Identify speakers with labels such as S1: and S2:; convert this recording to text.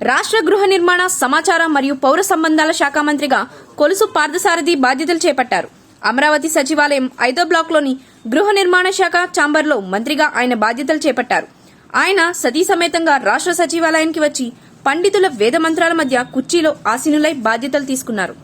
S1: రాష్ట్ర గృహ నిర్మాణ సమాచార మరియు పౌర సంబంధాల శాఖ మంత్రిగా కొలుసు పార్థసారథి బాధ్యతలు చేపట్టారు. అమరావతి సచివాలయం 5వ బ్లాక్లోని గృహ నిర్మాణ శాఖ ఛాంబర్లో మంత్రిగా ఆయన బాధ్యతలు చేపట్టారు. ఆయన సతీ సమేతంగా రాష్ట్ర సచివాలయానికి వచ్చి పండితుల వేద మంత్రాల మధ్య కుర్చీలో ఆసీనులై బాధ్యతలు తీసుకున్నారు.